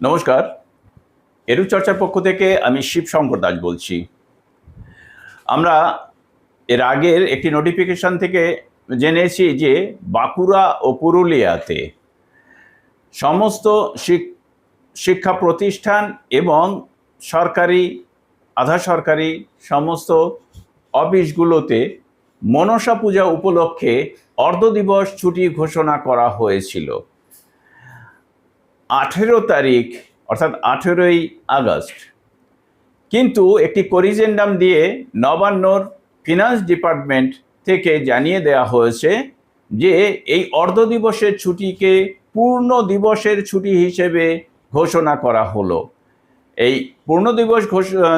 নমস্কার, এরূপ চর্চার পক্ষ থেকে আমি শিবশঙ্কর দাস বলছি। আমরা এর আগের একটি নোটিফিকেশন থেকে জেনেছি যে বাঁকুড়া ও পুরুলিয়াতে সমস্ত শিক্ষা প্রতিষ্ঠান এবং সরকারি আধা সরকারি সমস্ত অফিসগুলোতে মনসা পূজা উপলক্ষে অর্ধ দিবস ছুটি ঘোষণা করা হয়েছিল 18 তারিখ অর্থাৎ 18ই আগস্ট। কিন্তু একটি করিজেন্ডাম দিয়ে নবান্নর ফিনান্স ডিপার্টমেন্ট থেকে জানিয়ে দেওয়া হয়েছে যে এই অর্ধ দিবসের ছুটিকে পূর্ণ দিবসের ছুটি হিসেবে ঘোষণা করা হলো। এই পূর্ণ দিবস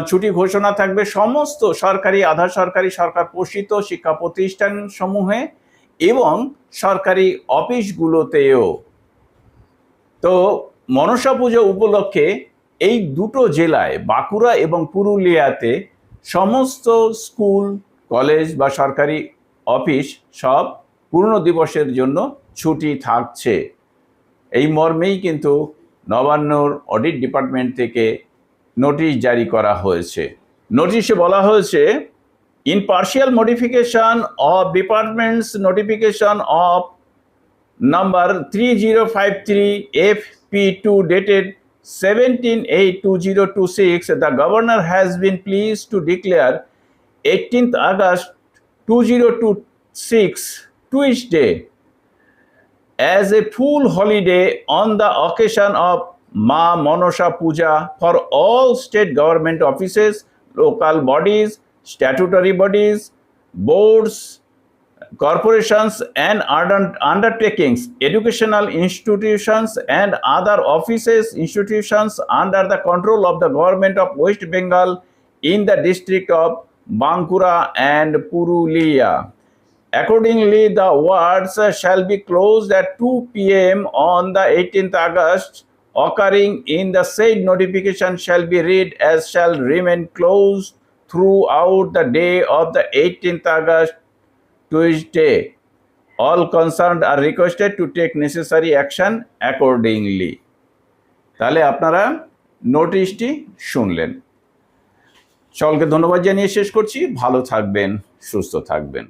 ছুটি ঘোষণা থাকবে সমস্ত সরকারি আধা সরকারি সরকার পোষিত শিক্ষা প্রতিষ্ঠান সমূহে এবং সরকারি অফিসগুলোতেও। তো মনসা পুজো উপলক্ষে এই দুটো জেলায় বাঁকুড়া এবং পুরুলিয়াতে সমস্ত স্কুল কলেজ বা সরকারি অফিস সব পূর্ণ দিবসের জন্য ছুটি থাকছে। এই মর্মেই কিন্তু নবান্নর অডিট ডিপার্টমেন্ট থেকে নোটিশ জারি করা হয়েছে। নোটিশে বলা হয়েছে, in partial modification of departments notification off number 3053 FP2 dated 17/8/2026, the governor has been pleased to declare 18th August 2026 Tuesday as a full holiday on the occasion of Ma Monosha Puja for all state government offices, local bodies, statutory bodies, boards, corporations and undertakings, educational institutions and other offices, institutions under the control of the government of West Bengal in the district of Bankura and Purulia. Accordingly, the wards shall be closed at 2 p.m. on the 18th August. Occurring in the said notification shall be read as shall remain closed throughout the day of the 18th August Tuesday. All concerned are requested to take necessary action accordingly. তাহলে আপনারা নোটিশটি শুনলেন। সকলকে ধন্যবাদ জানিয়ে শেষ করছি। ভালো থাকবেন, সুস্থ থাকবেন।